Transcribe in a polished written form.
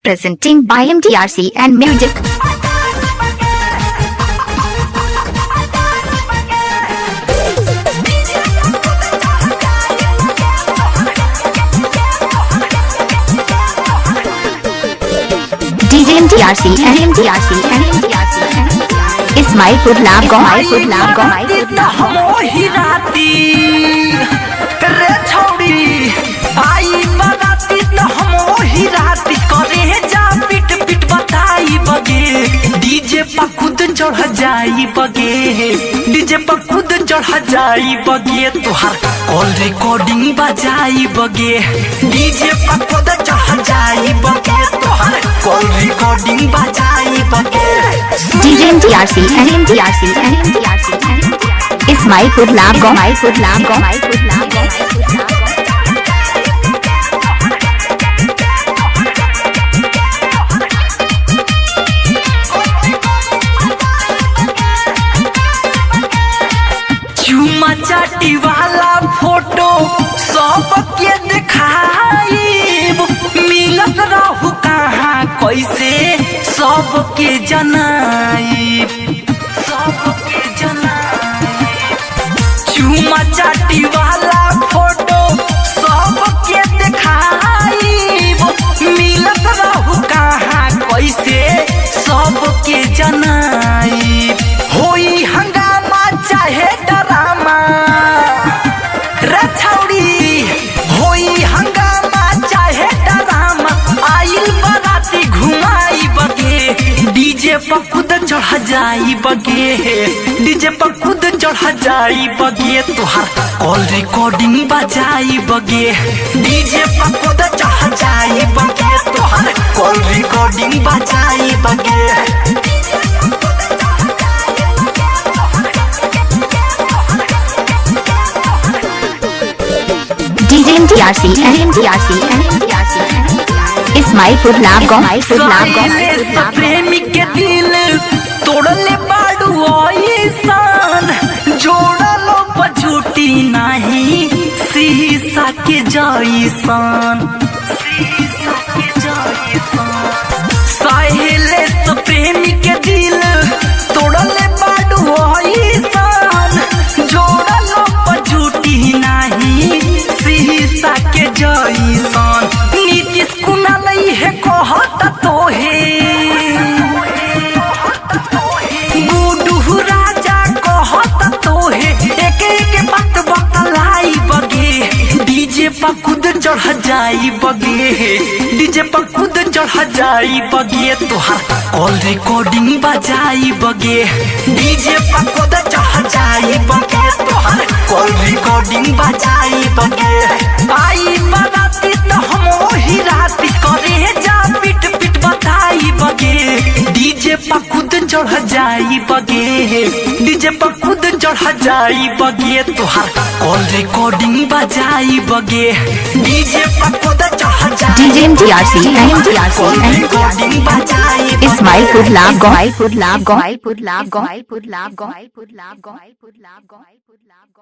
Presenting by MTRC and Music. DJ MTRC and MTRC and MTRC and Ismailpur Lab Go Ismailpur Lab Go Ismailpur Lab Go मोही राती करे छोड़ी आई बराती तो मोही राती करे जा पिट पिट बताई बगे डीजे पर खुद चढ़ जाई बगे डीजे पर खुद चढ़ जाई बगे तुहार कॉल रिकॉर्डिंग बजाई बगे डीजे पर खुद चढ़ जाई बगे तुहार कॉल रिकॉर्डिंग बजाई बगे DJ MTRC and MTRC and MTRC and Ismailpur Lab Go Ismailpur Lab Go Ismailpur Lab Go Ismailpur Lab Go चुमा चाटी वाला फोटो सबके दिखाई मिलत रहू कहाँ कैसे सबके जनाई सबके जनाई चुमा चाटी वाला फोटो सबके दिखाई मिलत रहू कहाँ कैसे सबके जनाई होई हंगामा चाहे डरामा रछौड़ी होई हंगामा चाहे डरामा आइल बराती घुमाई बगे डीजे पर खुद चढ़ जाई बगे डीजे पर खुद चढ़ जाई बगे तुहार कॉल रिकॉर्डिंग बजाई बगे डीजे पर खुद चढ़ जाई बगे तुहार कॉल रिकॉर्डिंग बजाई बगे DJ MTRC and MTRC and MTRC and Ismailpur Lab Go Ismailpur Lab Go Ismailpur Lab Go प्रेमी के दिल तोड़ले बाड़ू ऐसान जोड़लो पछूटी नहीं शीशा के जैसान शीशा के जैसान साहेले तो प्रेमी के दिल तोड़ले बाड़ू ऐसान जोड़लो पछूटी नहीं शीशा के जैसान नीतीश कुमार है कहत तोहे गुडू राजा कहत तोहे एक एक बात बतलाई बगे डीजे पर खुद चढ़ जाई बगे डीजे पर खुद चढ़ जाई बगे तुहार कॉल रिकॉर्डिंग बजाई बगे डीजे पर खुद चढ़ जाई बगे तुहार कॉल रिकॉर्डिंग बजाई बगे आई बराती तो मोही राती करे जा पिट पिट बताई बगे डीजे पर खुद चढ़ जाई बगे डीजे पर खुद चढ़ जाई बगे तुहार कॉल रिकॉर्डिंग बजाई बगे डीजे पर खुद चढ़ जाई DJ MTRC and MTRC call and recording बजाई Ismailpur Lab Go Ismailpur Lab Go Ismailpur Lab Go Ismailpur Lab Go Ismailpur Lab Go Ismailpur Lab Go Ismailpur Lab Go